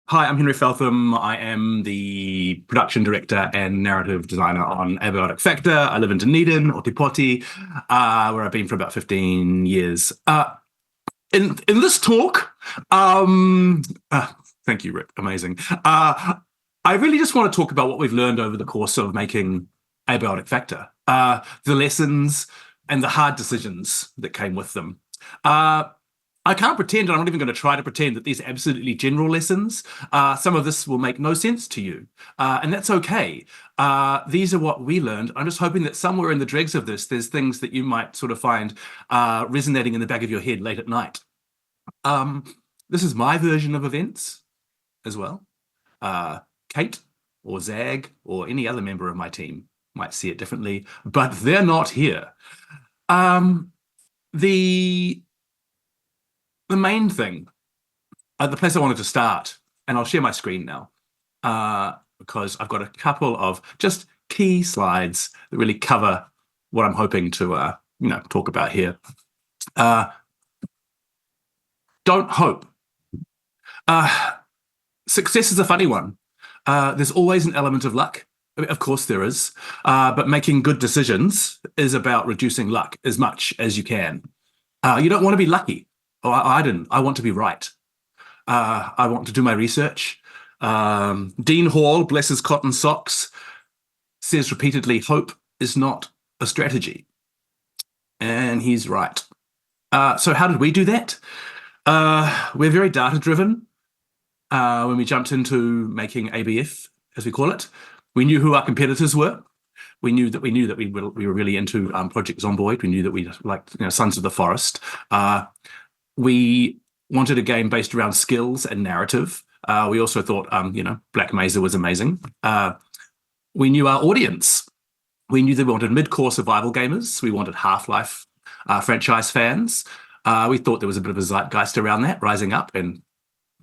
Hi, I'm Henry Feltham. I am the production director and narrative designer on Abiotic Factor. I live in Dunedin, Otipoti, where I've been for about 15 years. In this talk, um, uh, thank you, Rick. Amazing. I really just want to talk about what we've learned over the course of making Abiotic Factor, the lessons and the hard decisions that came with them. Uh, I can't pretend, and I'm not even going to try to pretend that these are absolutely general lessons. Some of this will make no sense to you, and that's okay. These are what we learned. I'm just hoping that somewhere in the dregs of this, there's things that you might sort of find resonating in the back of your head late at night. Um, this is my version of events as well. Kate or Zag or any other member of my team might see it differently, but they're not here. Um, the the main thing, the place I wanted to start, and I'll share my screen now, because I've got a couple of just key slides that really cover what I'm hoping to, talk about here. Don't hope. Success is a funny one. There's always an element of luck. I mean, of course there is, but making good decisions is about reducing luck as much as you can. You don't want to be lucky. Oh, I didn't. I want to be right. I want to do my research. Dean Hall, bless his cotton socks, says repeatedly, hope is not a strategy. And he's right. So how did we do that? We're very data-driven. When we jumped into making ABF, as we call it, we knew who our competitors were. We knew that we were really into Project Zomboid. We knew that we liked Sons of the Forest. We wanted a game based around skills and narrative. We also thought, Black Mesa was amazing. We knew our audience. We knew that we wanted mid-core survival gamers. We wanted Half-Life franchise fans. We thought there was a bit of a zeitgeist around that rising up, and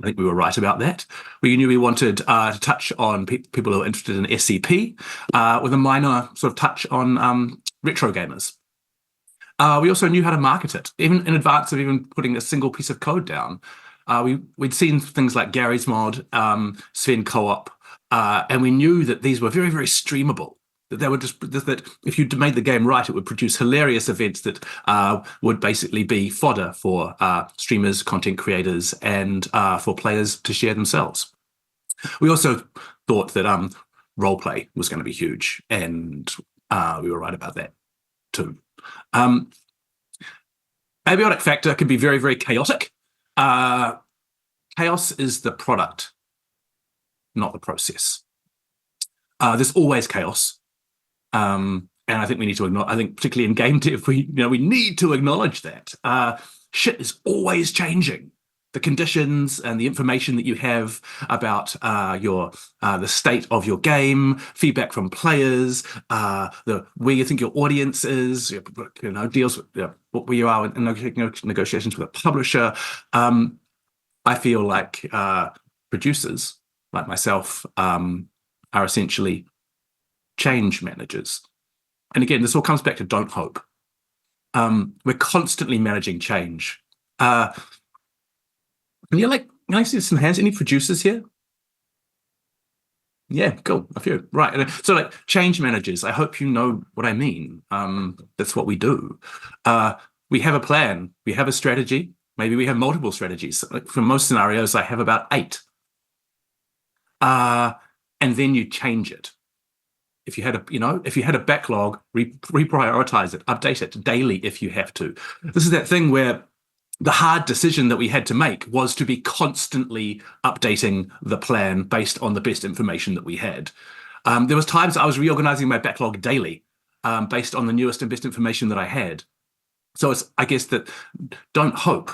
I think we were right about that. We knew we wanted to touch on people who are interested in SCP, with a minor sort of touch on retro gamers. We also knew how to market it, even in advance of even putting a single piece of code down. We'd seen things like Gary's Mod, Sven Co-op, and we knew that these were very, very streamable. That they were that if you made the game right, it would produce hilarious events that would basically be fodder for streamers, content creators, and for players to share themselves. We also thought that roleplay was going to be huge, and we were right about that too. Abiotic Factor can be very, very chaotic. Chaos is the product, not the process. There's always chaos. And I think we need to acknowledge, I think particularly in game dev, we need to acknowledge that. Shit is always changing. The conditions and the information that you have about the state of your game, feedback from players, where you think your audience is, deals with where you are in negotiations with a publisher. I feel like producers like myself are essentially change managers. And again, this all comes back to don't hope. We're constantly managing change. Can I see some hands? Any producers here? Yeah, cool. A few. Right. So like change managers, I hope you know what I mean. That's what we do. We have a plan. We have a strategy. Maybe we have multiple strategies. Like for most scenarios, I have about 8. And then you change it. If you had a backlog, reprioritize it, update it daily if you have to. This is that thing where the hard decision that we had to make was to be constantly updating the plan based on the best information that we had. There was times I was reorganizing my backlog daily based on the newest and best information that I had. So I guess that don't hope,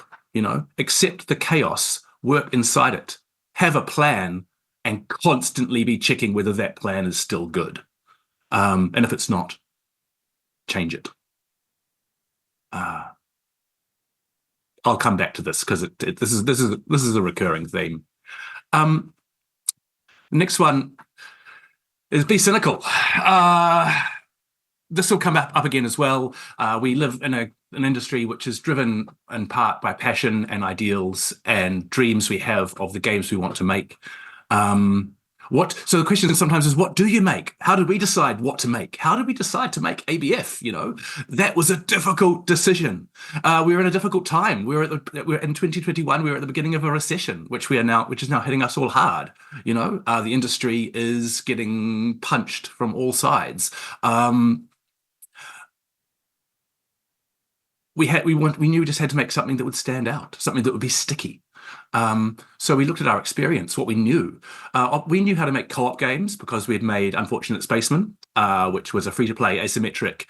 accept the chaos, work inside it, have a plan, and constantly be checking whether that plan is still good. And if it's not, change it. I'll come back to this because this is a recurring theme. Next one is be cynical. this will come up again as well. We live in an industry which is driven in part by passion and ideals and dreams we have of the games we want to make. So the question sometimes is, what do you make? How did we decide what to make? How did we decide to make ABF? That was a difficult decision. We were in a difficult time. We're in 2021. We were at the beginning of a recession, which is now hitting us all hard. The industry is getting punched from all sides. We knew we just had to make something that would stand out, something that would be sticky. So we looked at our experience, what we knew. We knew how to make co-op games because we had made Unfortunate Spaceman, which was a free-to-play asymmetric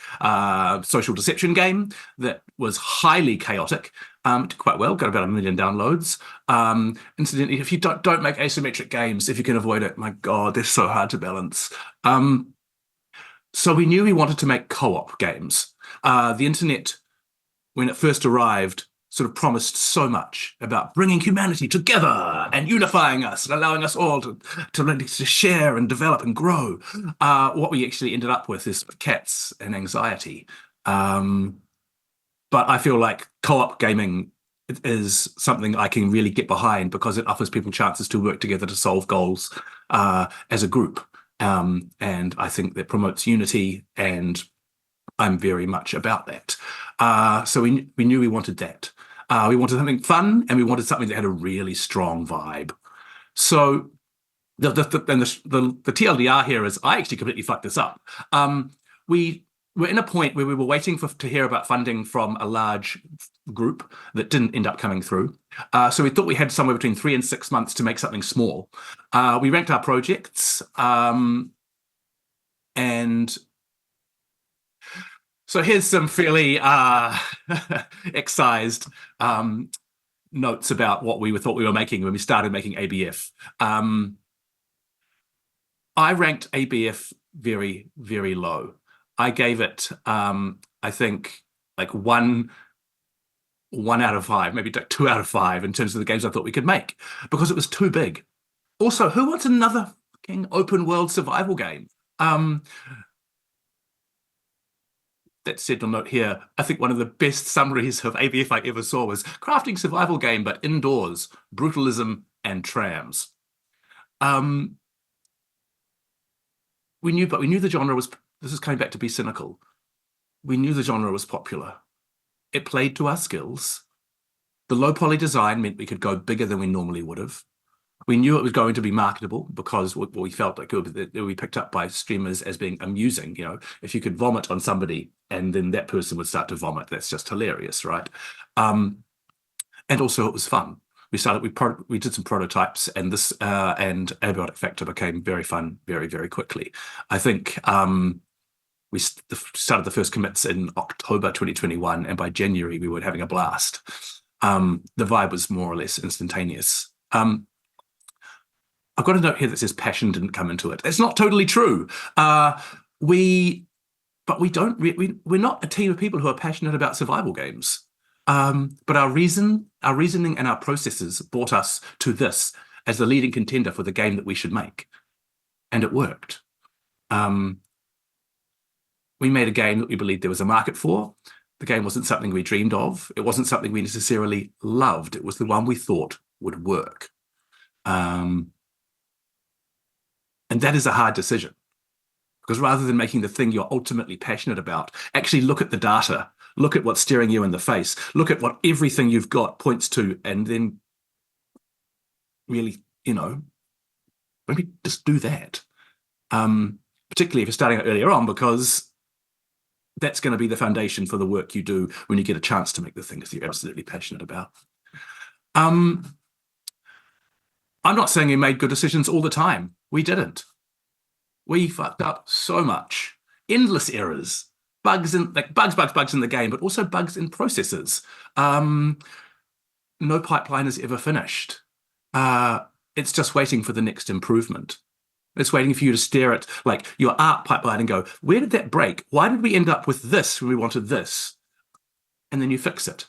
social deception game that was highly chaotic. Did quite well, got about 1 million downloads. Incidentally, if you don't make asymmetric games, if you can avoid it, my God, they're so hard to balance. So we knew we wanted to make co-op games. The internet, when it first arrived, sort of promised so much about bringing humanity together and unifying us and allowing us all to share and develop and grow. What we actually ended up with is cats and anxiety. But I feel like co-op gaming is something I can really get behind because it offers people chances to work together to solve goals as a group. And I think that promotes unity, and I'm very much about that. So we knew we wanted that. We wanted something fun, and we wanted something that had a really strong vibe. So the TLDR here is I actually completely fucked this up. We were in a point where we were waiting to hear about funding from a large group that didn't end up coming through. So we thought we had somewhere between 3 and 6 months to make something small. We ranked our projects, and so here's some fairly excised notes about what we thought we were making when we started making ABF. I ranked ABF very, very low. I gave it, I think, like one out of 5, maybe 2 out of 5 in terms of the games I thought we could make, because it was too big. Also, who wants another fucking open world survival game? That said, I'll note here, I think one of the best summaries of ABF I ever saw was crafting survival game, but indoors, brutalism and trams. We knew the genre was, this is coming back to be cynical. We knew the genre was popular. It played to our skills. The low poly design meant we could go bigger than we normally would have. We knew it was going to be marketable because we felt like it would be picked up by streamers as being amusing. If you could vomit on somebody and then that person would start to vomit, that's just hilarious, right? And also it was fun. We did some prototypes, and this and Abiotic Factor became very fun very, very quickly. I think we started the first commits in October 2021, and by January we were having a blast. The vibe was more or less instantaneous. I've got a note here that says passion didn't come into it. It's not totally true. We're not a team of people who are passionate about survival games. But our reasoning and our processes brought us to this as the leading contender for the game that we should make. And it worked. We made a game that we believed there was a market for. The game wasn't something we dreamed of. It wasn't something we necessarily loved. It was the one we thought would work. And that is a hard decision, because rather than making the thing you're ultimately passionate about, actually look at the data, look at what's staring you in the face, look at what everything you've got points to, and then really, maybe just do that. Particularly if you're starting out earlier on, because that's going to be the foundation for the work you do when you get a chance to make the things that you're absolutely passionate about. I'm not saying we made good decisions all the time. We didn't. We fucked up so much. Endless errors. Bugs in the game, but also bugs in processes. No pipeline is ever finished. It's just waiting for the next improvement. It's waiting for you to stare at like your art pipeline and go, where did that break? Why did we end up with this when we wanted this? And then you fix it.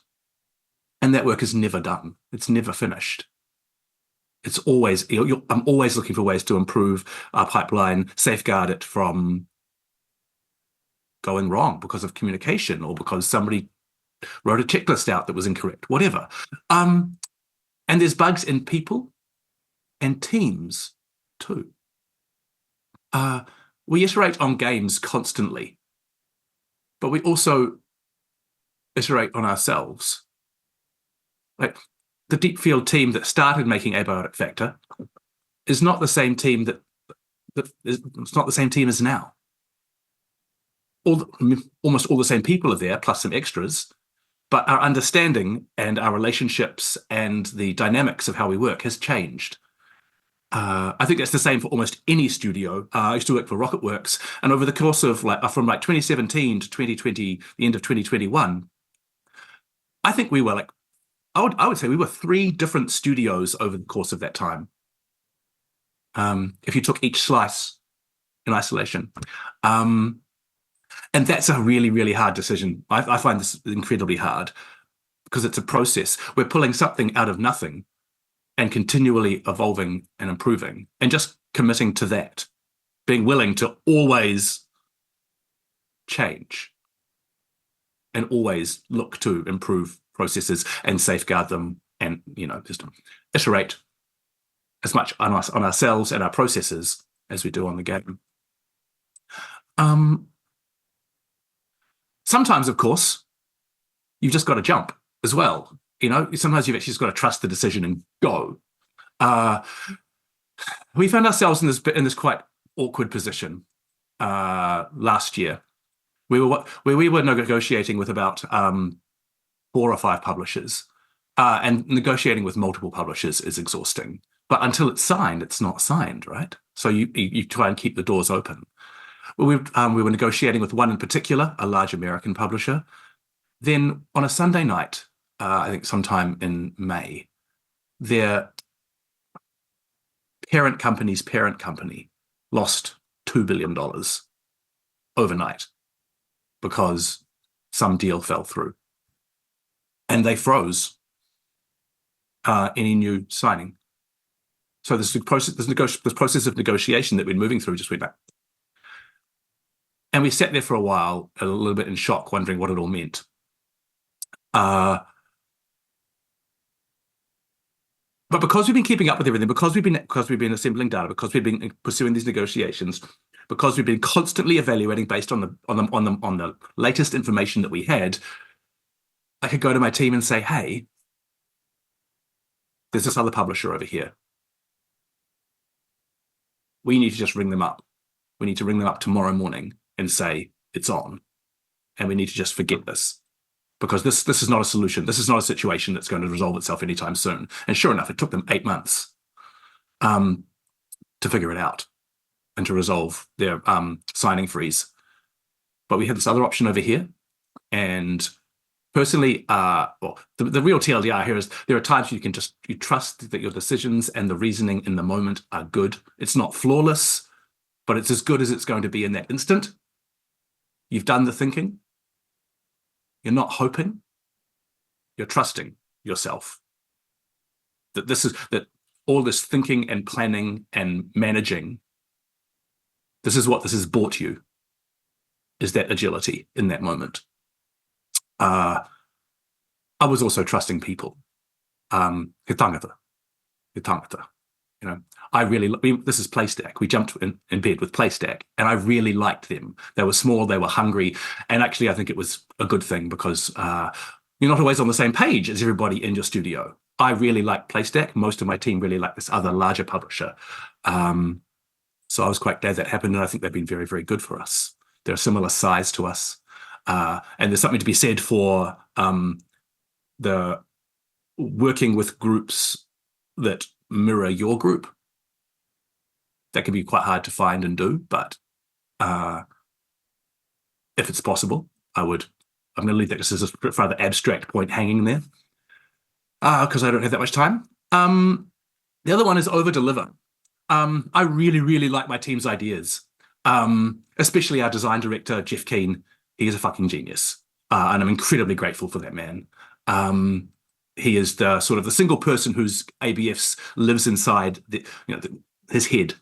And that work is never done. It's never finished. It's always, I'm always looking for ways to improve our pipeline, safeguard it from going wrong because of communication or because somebody wrote a checklist out that was incorrect, whatever. And there's bugs in people and teams too. We iterate on games constantly, but we also iterate on ourselves. Like the Deep Field team that started making Abiotic Factor is not the same team it's not the same team as now. Almost all the same people are there, plus some extras, but our understanding and our relationships and the dynamics of how we work has changed. I think that's the same for almost any studio. I used to work for Rocketworks, and over the course of from 2017 to 2020, the end of 2021, I think we were I would say we were 3 different studios over the course of that time. If you took each slice in isolation. And that's a really, really hard decision. I find this incredibly hard because it's a process. We're pulling something out of nothing and continually evolving and improving and just committing to that, being willing to always change and always look to improve processes and safeguard them and, just iterate as much on ourselves and our processes as we do on the game. Sometimes, of course, you've just got to jump as well. Sometimes you've actually just got to trust the decision and go. We found ourselves in this quite awkward position last year. We were negotiating with about 4 or 5 publishers, and negotiating with multiple publishers is exhausting. But until it's signed, it's not signed, right? So you try and keep the doors open. We were negotiating with one in particular, a large American publisher. Then on a Sunday night, I think sometime in May, their parent company's parent company lost $2 billion overnight because some deal fell through. And they froze any new signing. So this process of negotiation that we're moving through just went back. And we sat there for a while, a little bit in shock, wondering what it all meant. But because we've been keeping up with everything, because we've been assembling data, because we've been pursuing these negotiations, because we've been constantly evaluating based on the latest information that we had, I could go to my team and say, "Hey, there's this other publisher over here. We need to just ring them up. We need to ring them up tomorrow morning and say it's on, and we need to just forget this, because this is not a solution. This is not a situation that's going to resolve itself anytime soon." And sure enough, it took them 8 months to figure it out and to resolve their signing freeze. But we had this other option over here, and personally, the real TLDR here is there are times you trust that your decisions and the reasoning in the moment are good. It's not flawless, but it's as good as it's going to be in that instant. You've done the thinking. You're not hoping. You're trusting yourself. That all this thinking and planning and managing, this is what this has brought you, is that agility in that moment. I was also trusting people. He tangata. This is PlayStack. We jumped in bed with PlayStack, and I really liked them. They were small, they were hungry, and actually I think it was a good thing because you're not always on the same page as everybody in your studio. I really like PlayStack. Most of my team really like this other larger publisher. So I was quite glad that happened, and I think they've been very, very good for us. They're a similar size to us. And there's something to be said for the working with groups that mirror your group. That can be quite hard to find and do, but if it's possible, I'm going to leave that just as a rather abstract point hanging there because I don't have that much time. The other one is over-deliver. I really, really like my team's ideas, especially our design director, Jeff Keane. He is a fucking genius, and I'm incredibly grateful for that man. He is the single person whose ABFs lives inside his head.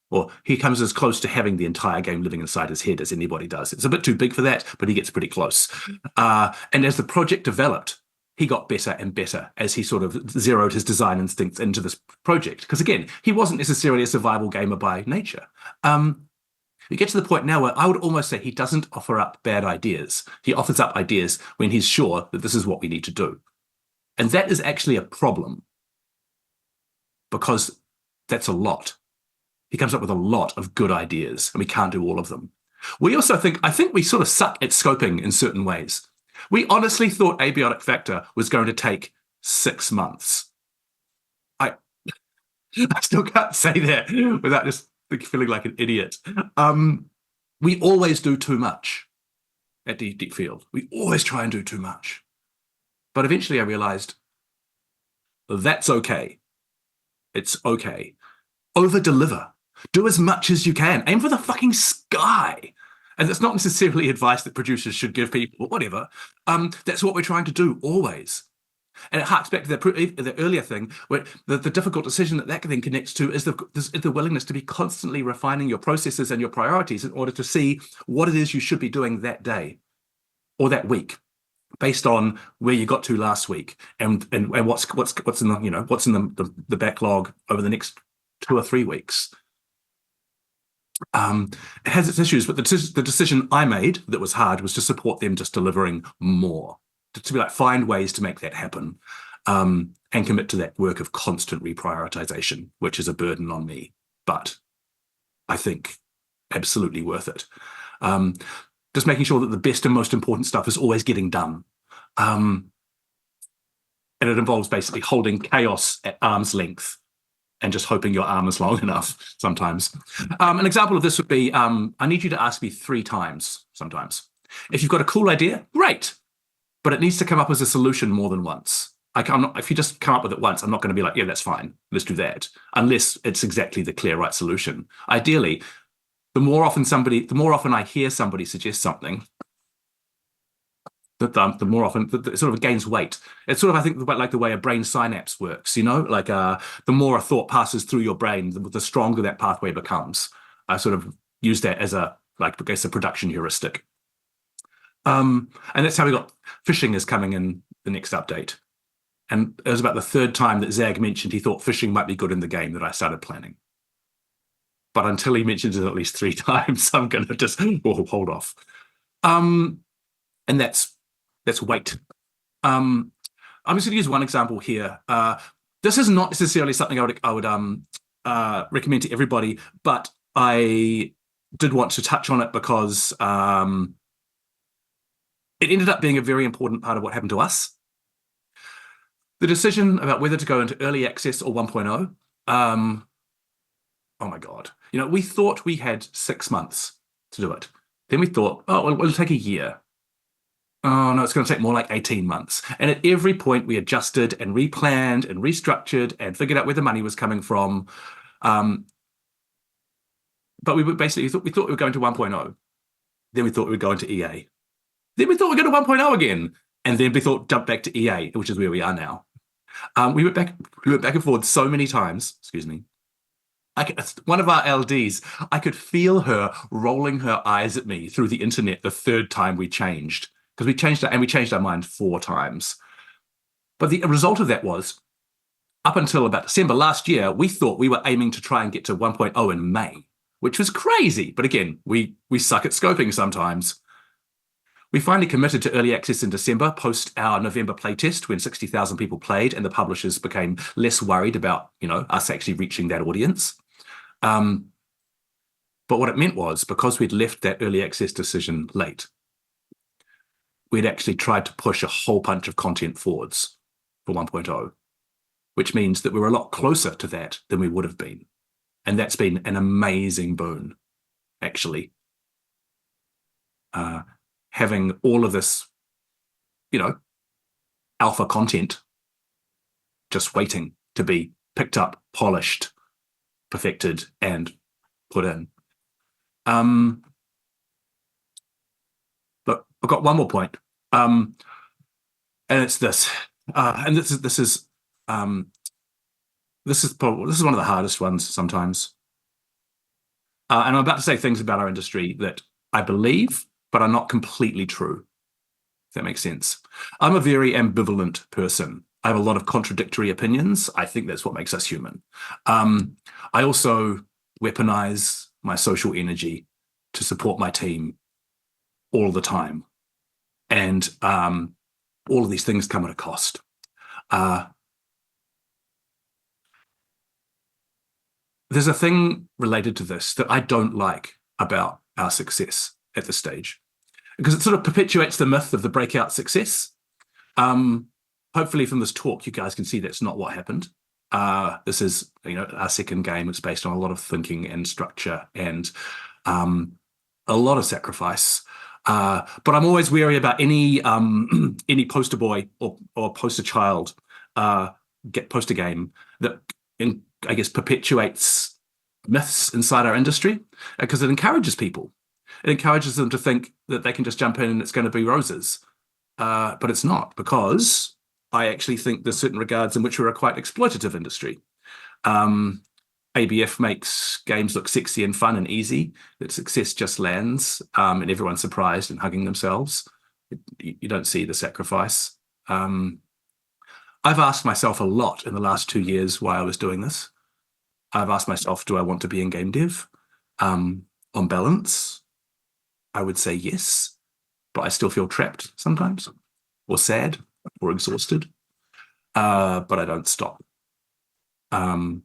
or he comes as close to having the entire game living inside his head as anybody does. It's a bit too big for that, but he gets pretty close. And as the project developed, he got better and better as he sort of zeroed his design instincts into this project. Because again, he wasn't necessarily a survival gamer by nature. We get to the point now where I would almost say he doesn't offer up bad ideas. He offers up ideas when he's sure that this is what we need to do. And that is actually a problem, because that's a lot. He comes up with a lot of good ideas, and we can't do all of them. We also I think we sort of suck at scoping in certain ways. We honestly thought Abiotic Factor was going to take 6 months. I still can't say that without just feeling like an idiot. We always do too much at Deep Field. We always try and do too much. But eventually I realized that's okay. It's okay. Over-deliver. Do as much as you can. Aim for the fucking sky. And that's not necessarily advice that producers should give people, or whatever. That's what we're trying to do always. And it harks back to the earlier thing, where the difficult decision that then connects to is the willingness to be constantly refining your processes and your priorities in order to see what it is you should be doing that day or that week, based on where you got to last week and what's in the backlog over the next 2 or 3 weeks. It has its issues, but the decision I made that was hard was to support them just delivering more, to be like, find ways to make that happen, and commit to that work of constant reprioritization, which is a burden on me, but I think absolutely worth it. Just making sure that the best and most important stuff is always getting done. And it involves basically holding chaos at arm's length and just hoping your arm is long enough sometimes. An example of this would be, I need you to ask me 3 times sometimes. If you've got a cool idea, great, but it needs to come up as a solution more than once. If you just come up with it once, I'm not going to be like, yeah, that's fine, let's do that, unless it's exactly the clear right solution. Ideally, the more often I hear somebody suggest something, the more often it sort of gains weight. It's sort of, I think, like the way a brain synapse works, like the more a thought passes through your brain, the stronger that pathway becomes. I sort of use that as a production heuristic. And that's how we got fishing is coming in the next update. And it was about the 3rd time that Zag mentioned he thought fishing might be good in the game that I started planning. But until he mentions it at least 3 times, I'm going to just hold off. And that's weight. I'm just going to use one example here. This is not necessarily something I would recommend to everybody, but I did want to touch on it because it ended up being a very important part of what happened to us. The decision about whether to go into early access or 1.0. Oh my God. We thought we had 6 months to do it. Then we thought, oh, it'll take a year. Oh no, it's going to take more like 18 months. And at every point we adjusted and replanned and restructured and figured out where the money was coming from. But we thought we were going to 1.0. Then we thought we were going to EA. Then we thought we were going to 1.0 again. And then we thought jump back to EA, which is where we are now. We went back and forth so many times. Excuse me. One of our LDs, I could feel her rolling her eyes at me through the internet the 3rd time we changed, because we changed our mind 4 times. But the result of that was, up until about December last year, we thought we were aiming to try and get to 1.0 in May, which was crazy. But again, we suck at scoping sometimes. We finally committed to early access in December, post our November playtest, when 60,000 people played and the publishers became less worried about, us actually reaching that audience. But what it meant was, because we'd left that early access decision late, we'd actually tried to push a whole bunch of content forwards for 1.0, which means that we were a lot closer to that than we would have been. And that's been an amazing boon, actually. Having all of this, alpha content just waiting to be picked up, polished, perfected, and put in. Look, I've got one more point, and it's this. And this is one of the hardest ones sometimes. And I'm about to say things about our industry that I believe, but are not completely true, if that makes sense. I'm a very ambivalent person. I have a lot of contradictory opinions. I think that's what makes us human. I also weaponize my social energy to support my team all the time. And all of these things come at a cost. There's a thing related to this that I don't like about our success at this stage, because it sort of perpetuates the myth of the breakout success. Hopefully from this talk, you guys can see that's not what happened. This is, our second game. It's based on a lot of thinking and structure and a lot of sacrifice. But I'm always wary about any poster boy or poster child poster game that I guess perpetuates myths inside our industry, because it encourages people. It encourages them to think that they can just jump in and it's going to be roses. But it's not, because I actually think there's certain regards in which we're a quite exploitative industry. ABF makes games look sexy and fun and easy, that success just lands and everyone's surprised and hugging themselves. You don't see the sacrifice. I've asked myself a lot in the last 2 years why I was doing this. I've asked myself, do I want to be in game dev? On balance, I would say yes, but I still feel trapped sometimes, or sad, or exhausted, but I don't stop. I'm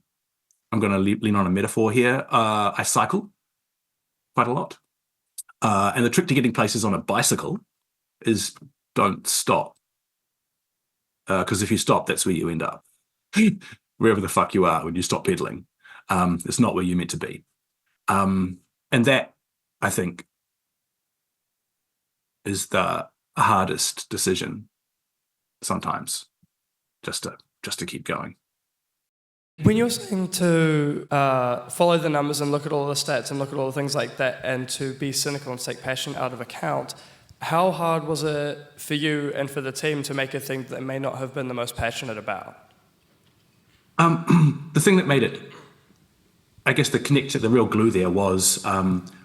going to lean on a metaphor here. I cycle quite a lot. And the trick to getting places on a bicycle is don't stop. Because if you stop, that's where you end up. Wherever the fuck you are when you stop pedaling. It's not where you're meant to be. And that, I think, is the hardest decision sometimes, just to keep going. When you're saying to follow the numbers and look at all the stats and look at all the things like that, and to be cynical and take passion out of account, how hard was it for you and for the team to make a thing that they may not have been the most passionate about? The thing that made it, I guess the real glue there was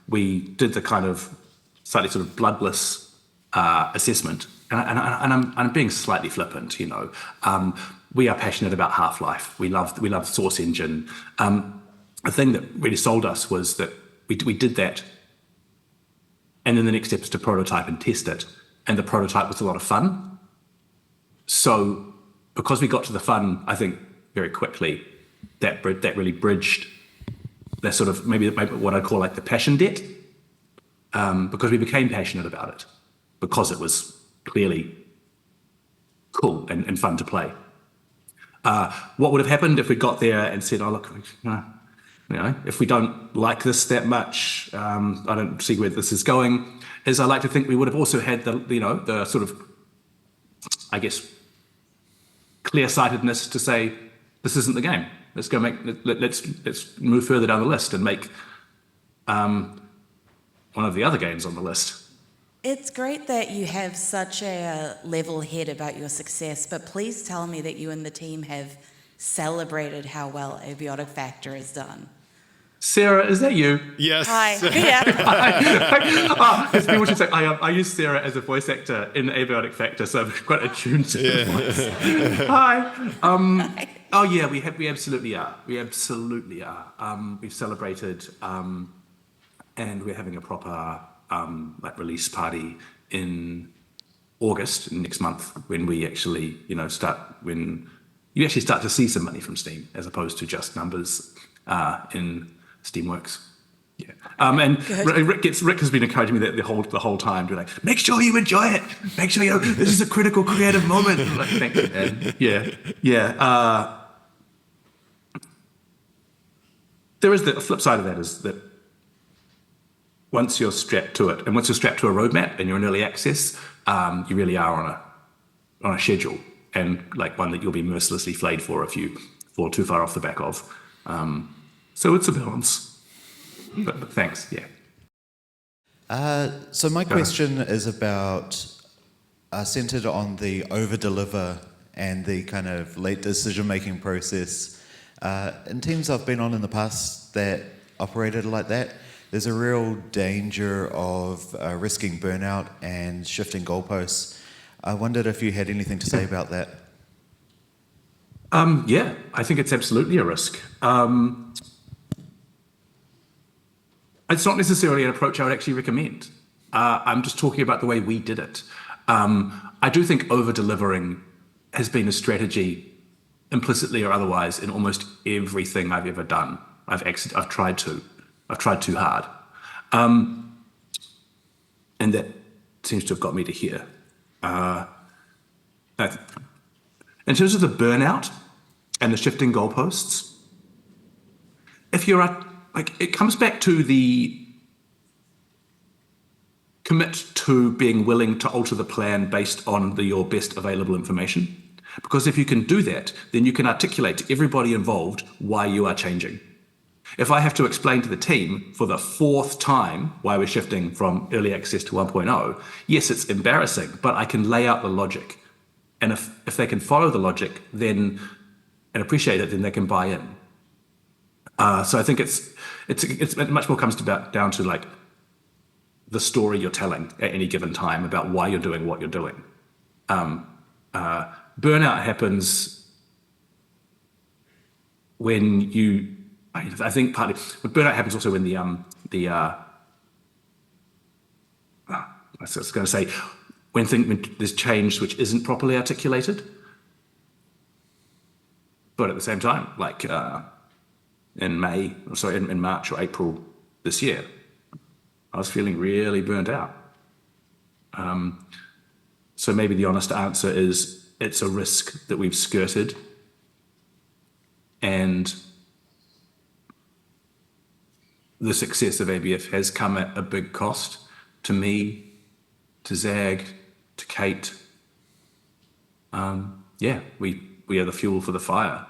we did the kind of slightly sort of bloodless assessment. And I'm being slightly flippant, we are passionate about Half-Life. We love Source Engine. The thing that really sold us was that we did that, and then the next step is to prototype and test it. And the prototype was a lot of fun. So because we got to the fun, I think very quickly, that really bridged that sort of maybe what I'd call like the passion debt, because we became passionate about it because it was clearly cool and fun to play. What would have happened if we got there and said, oh, look, if we don't like this that much, I don't see where this is going, is I like to think we would have also had the sort of, I guess, clear-sightedness to say, this isn't the game. Let's move further down the list and make one of the other games on the list. It's great that you have such a level head about your success, but please tell me that you and the team have celebrated how well Abiotic Factor has done. Sarah, is that you? Yes. Hi. Yeah. As people should say, I use Sarah as a voice actor in Abiotic Factor, so I'm quite attuned to the voice. Hi. Oh yeah, we absolutely are. We absolutely are. We've celebrated, and we're having a proper release party in August next month, when we actually when you actually start to see some money from Steam as opposed to just numbers in Steamworks. Yeah. And Rick has been encouraging me that the whole time, to like, make sure you enjoy it. Make sure this is a critical creative moment. I'm like, thank you, man. Yeah. There is the flip side of that, is that once you're strapped to it, and once you're strapped to a roadmap and you're in early access, you really are on a schedule, and like one that you'll be mercilessly flayed for if you fall too far off the back of. So it's a balance. But thanks, yeah. So my question is about centered on the over-deliver and the kind of late decision-making process. In teams I've been on in the past that operated like that, there's a real danger of risking burnout and shifting goalposts. I wondered if you had anything to say about that. Yeah, I think it's absolutely a risk. It's not necessarily an approach I would actually recommend. I'm just talking about the way we did it. I do think over-delivering has been a strategy, implicitly or otherwise, in almost everything I've ever done. I've tried too hard. And that seems to have got me to here. In terms of the burnout and the shifting goalposts, if you're it comes back to the commit to being willing to alter the plan based on your best available information. Because if you can do that, then you can articulate to everybody involved why you are changing. If I have to explain to the team for the fourth time why we're shifting from early access to 1.0, yes, it's embarrassing, but I can lay out the logic. And if they can follow the logic then and appreciate it, then they can buy in. So I think it much more comes down to like the story you're telling at any given time about why you're doing what you're doing. Burnout happens when I think partly, but burnout happens also when I was going to say, when there's change which isn't properly articulated. But at the same time, like in March or April this year, I was feeling really burnt out. So maybe the honest answer is it's a risk that we've skirted, and the success of ABF has come at a big cost to me, to Zag, to Kate. We are the fuel for the fire.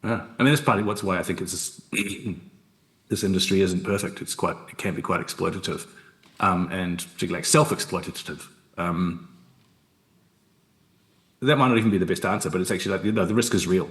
Yeah. I mean, that's partly why I think it's this industry isn't perfect. It can be quite exploitative, and particularly like self-exploitative. That might not even be the best answer, but it's actually like, the risk is real.